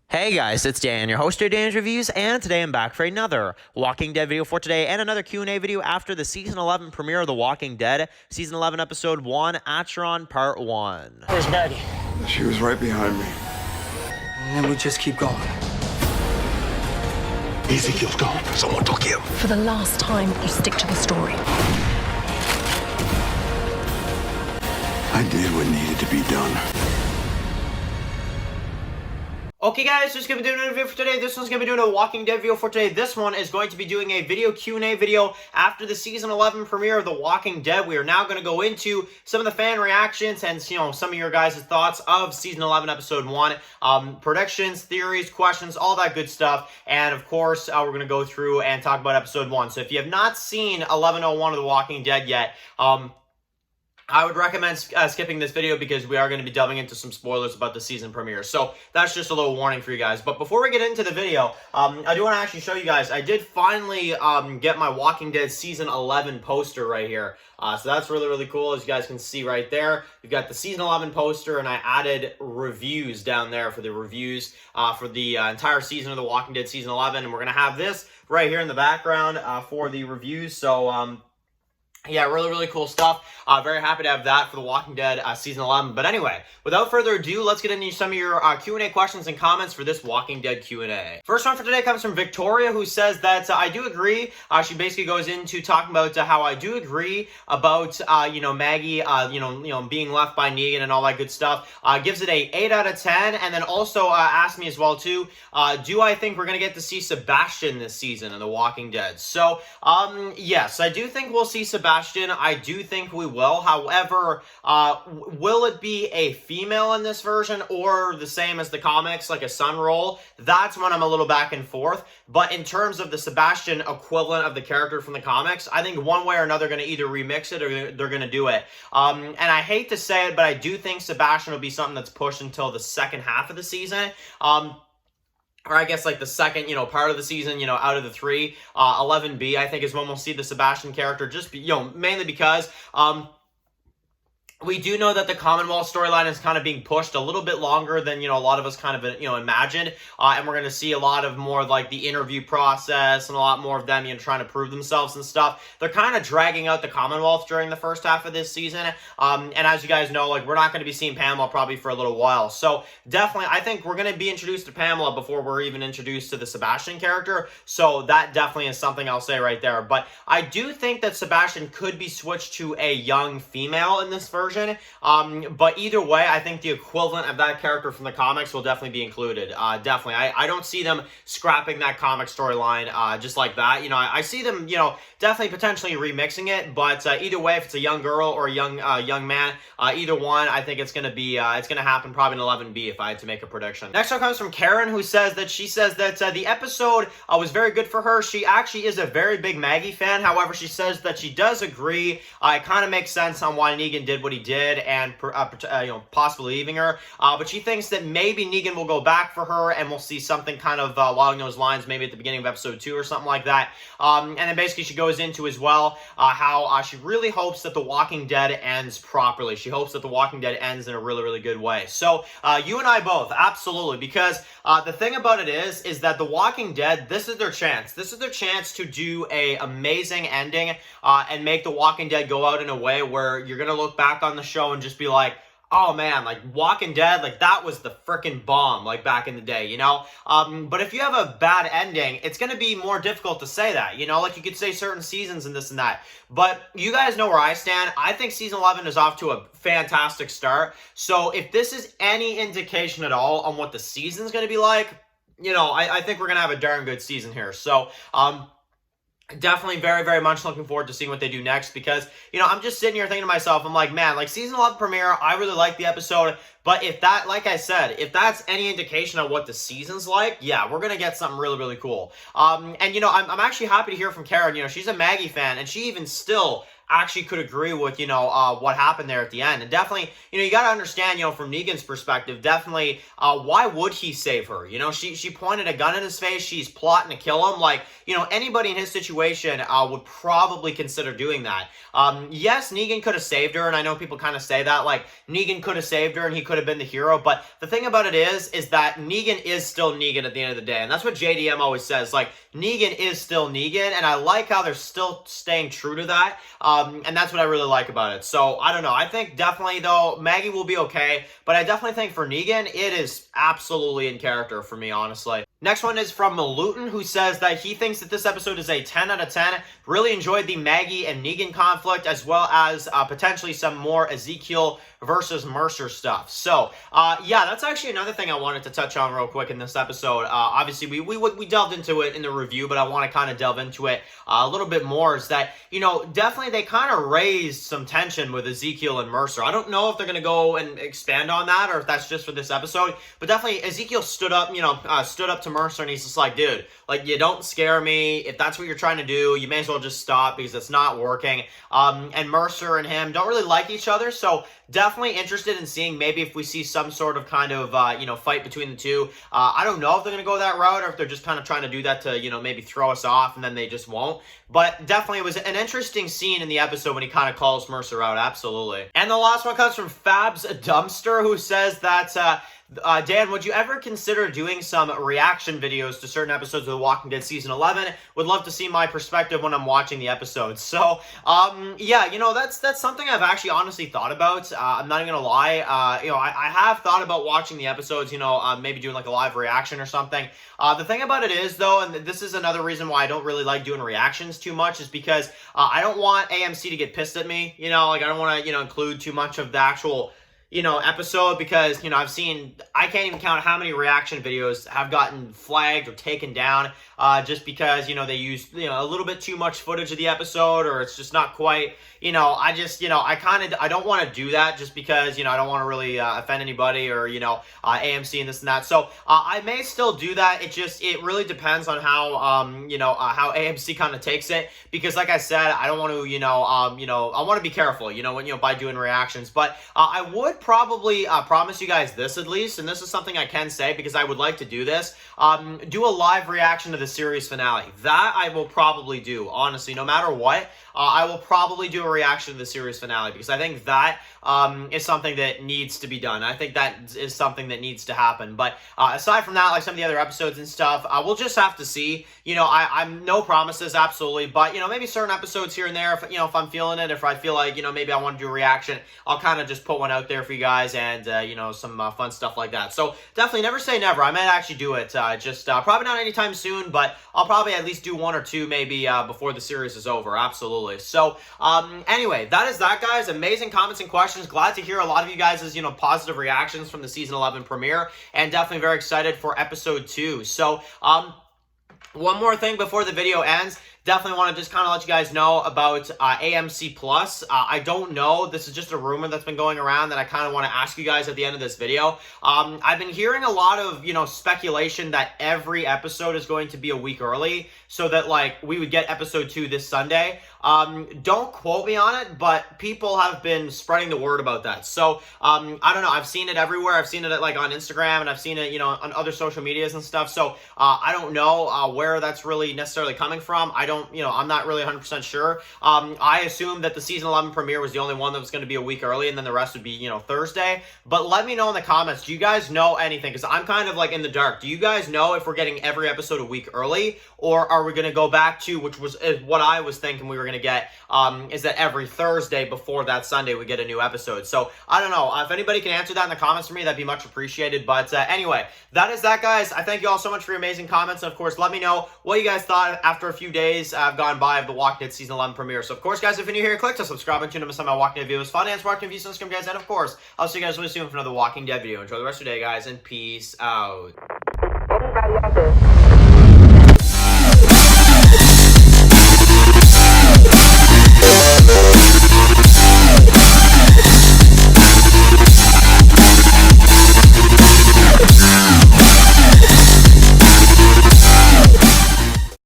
Hey guys, it's Dan, your host of Dan's Reviews, and today I'm back for another Walking Dead video for today and another Q&A video after the Season 11 premiere of The Walking Dead, Season 11, Episode 1, Acheron, Part 1. Where's Maggie? She was right behind me. And then we just keep going. Ezekiel's gone. Someone took him. For the last time, you stick to the story. I did what needed to be done. Okay guys, just going to be doing a video for today. This one's going to be doing a Walking Dead video for today. This one is going to be doing a video Q&A video after the Season 11 premiere of The Walking Dead. We are now going to go into some of the fan reactions and, some of your guys' thoughts of Season 11, Episode 1. Predictions, theories, questions, all that good stuff. And of course, we're going to go through and talk about Episode 1. So if you have not seen 1101 of The Walking Dead yet, I would recommend skipping this video because we are going to be delving into some spoilers about the season premiere. So that's just a little warning for you guys. But before we get into the video, I do want to actually show you guys. I did finally get my Walking Dead Season 11 poster right here. So that's really, really cool. As you guys can see right there, you've got the Season 11 poster, and I added reviews down there for the reviews for the entire season of The Walking Dead Season 11. And we're going to have this right here in the background for the reviews. So, yeah, really, really cool stuff. Very happy to have that for The Walking Dead Season 11. But anyway, without further ado, let's get into some of your Q&A questions and comments for this Walking Dead Q&A. First one for today comes from Victoria, who says that I do agree. She basically goes into talking about how I do agree about, Maggie, being left by Negan and all that good stuff. Gives it a 8 out of 10. And then also asked me as well, too, do I think we're going to get to see Sebastian this season in The Walking Dead? So, yes, I do think we'll see Sebastian. I do think we will. However, will it be a female in this version or the same as the comics, like a sun role? That's when I'm a little back and forth. But in terms of the Sebastian equivalent of the character from the comics, I think one way or another they're going to either remix it or they're going to do it. And I hate to say it, but I do think Sebastian will be something that's pushed until the second half of the season. Or I guess like the second, part of the season, out of the three, 11B, I think is when we'll see the Sebastian character, just, mainly because, we do know that the Commonwealth storyline is kind of being pushed a little bit longer than, a lot of us kind of, imagined. And we're going to see a lot of more of like the interview process and a lot more of them, trying to prove themselves and stuff. They're kind of dragging out the Commonwealth during the first half of this season. And as you guys know, like, we're not going to be seeing Pamela probably for a little while. So definitely, I think we're going to be introduced to Pamela before we're even introduced to the Sebastian character. So that definitely is something I'll say right there. But I do think that Sebastian could be switched to a young female in this version. But either way, I think the equivalent of that character from the comics will definitely be included. Definitely. I don't see them scrapping that comic storyline just like that. I see them, definitely potentially remixing it. But either way, if it's a young girl or a young man, either one, I think it's going to be, it's going to happen probably in 11B if I had to make a prediction. Next one comes from Karen, who says that the episode was very good for her. She actually is a very big Maggie fan. However, she says that she does agree. It kind of makes sense on why Negan did what he did and possibly leaving her, but she thinks that maybe Negan will go back for her and we'll see something kind of along those lines, maybe at the beginning of episode 2 or something like that. And then basically she goes into as well how she really hopes that The Walking Dead ends properly. She hopes that The Walking Dead ends in a really, really good way. So you and I both, absolutely, because the thing about it is that The Walking Dead, this is their chance. This is their chance to do a amazing ending and make The Walking Dead go out in a way where you're going to look back on the show and just be like, oh man, like Walking Dead, like that was the freaking bomb, like back in the day, but if you have a bad ending, it's going to be more difficult to say that, like you could say certain seasons and this and that, but you guys know where I stand. I think season 11 is off to a fantastic start. So if this is any indication at all on what the season's going to be like, I think we're going to have a darn good season here. So, definitely very, very much looking forward to seeing what they do next because, I'm just sitting here thinking to myself, I'm like, man, like season 11 premiere, I really like the episode, but if that, like I said, if that's any indication of what the season's like, yeah, we're going to get something really, really cool. And, I'm actually happy to hear from Karen, she's a Maggie fan and she even still actually could agree with, what happened there at the end. And definitely, you got to understand, from Negan's perspective, definitely, why would he save her? She pointed a gun in his face. She's plotting to kill him. Like, anybody in his situation would probably consider doing that. Yes, Negan could have saved her, and I know people kind of say that, like, Negan could have saved her and he could have been the hero, but the thing about it is that Negan is still Negan at the end of the day, and that's what JDM always says, like, Negan is still Negan, and I like how they're still staying true to that, and that's what I really like about it. So, I don't know, I think definitely, though, Maggie will be okay, but I definitely think for Negan, it is absolutely in character for me, honestly. Next one is from Malutin, who says that he thinks that this episode is a 10 out of 10. Really enjoyed the Maggie and Negan conflict, as well as potentially some more Ezekiel versus Mercer stuff. So, yeah, that's actually another thing I wanted to touch on real quick in this episode. Obviously, we delved into it in the review, but I want to kind of delve into it a little bit more, is that, definitely they kind of raised some tension with Ezekiel and Mercer. I don't know if they're going to go and expand on that, or if that's just for this episode, but definitely Ezekiel stood up to Mercer, and he's just like, dude, like, you don't scare me. If that's what you're trying to do, you may as well just stop, because it's not working. And Mercer and him don't really like each other, so definitely interested in seeing maybe if we see some sort of kind of, fight between the two. I don't know if they're going to go that route, or if they're just kind of trying to do that to, maybe throw us off, and then they just won't. But definitely it was an interesting scene in the episode when he kind of calls Mercer out, absolutely. And the last one comes from Fab's Dumpster, who says that, Dan, would you ever consider doing some reaction videos to certain episodes of The Walking Dead Season 11? Would love to see my perspective when I'm watching the episodes. So, yeah, that's something I've actually honestly thought about. I'm not even gonna lie. I have thought about watching the episodes, maybe doing like a live reaction or something. The thing about it is, though, and this is another reason why I don't really like doing reactions too much, is because I don't want AMC to get pissed at me. I don't want to, include too much of the actual episode, because, I can't even count how many reaction videos have gotten flagged or taken down, just because, they use, a little bit too much footage of the episode, or it's just not quite, I don't want to do that, just because, I don't want to really offend anybody, or, AMC and this and that. So, I may still do that. It really depends on how, how AMC kind of takes it, because like I said, I don't want to, I want to be careful, by doing reactions, but, I would probably promise you guys this, at least, and this is something I can say because I would like to do this, do a live reaction to the series finale. That I will probably do, honestly, no matter what. I will probably do a reaction to the series finale, because I think that is something that needs to be done. I think that is something that needs to happen. But aside from that, like some of the other episodes and stuff, we'll just have to see. I'm no promises, absolutely, but maybe certain episodes here and there, if I'm feeling it, if I feel like maybe I want to do a reaction, I'll kind of just put one out there for you guys, and some fun stuff like that. So definitely never say never. I might actually do it. Just probably not anytime soon, but I'll probably at least do one or two maybe before the series is over. Absolutely. So, anyway, that is that, guys. Amazing comments and questions. Glad to hear a lot of you guys' positive reactions from the Season 11 premiere, and definitely very excited for Episode 2. So, one more thing before the video ends. Definitely want to just kind of let you guys know about AMC Plus. I don't know. This is just a rumor that's been going around that I kind of want to ask you guys at the end of this video. I've been hearing a lot of, speculation that every episode is going to be a week early, so that, like, we would get Episode 2 this Sunday. Don't quote me on it, but people have been spreading the word about that. So, I don't know. I've seen it everywhere. I've seen it like on Instagram, and I've seen it, on other social medias and stuff. So, I don't know where that's really necessarily coming from. I'm not really 100% sure. I assumed that the Season 11 premiere was the only one that was going to be a week early, and then the rest would be, Thursday. But let me know in the comments. Do you guys know anything? Because I'm kind of like in the dark. Do you guys know if we're getting every episode a week early, or are we going to go back to, which was what I was thinking we were going to get, is that every Thursday before that Sunday we get a new episode? So, I don't know. If anybody can answer that in the comments for me, that'd be much appreciated. But anyway, that is that, guys. I thank you all so much for your amazing comments. And, of course, let me know what you guys thought after a few days have gone by of the Walking Dead Season 11 premiere. So, of course, guys, if you're new here, click to subscribe and tune in to some of my Walking Dead videos. Fun and Walking Dead videos, guys. And, of course, I'll see you guys really soon for another Walking Dead video. Enjoy the rest of your day, guys, and peace out. Anybody out there?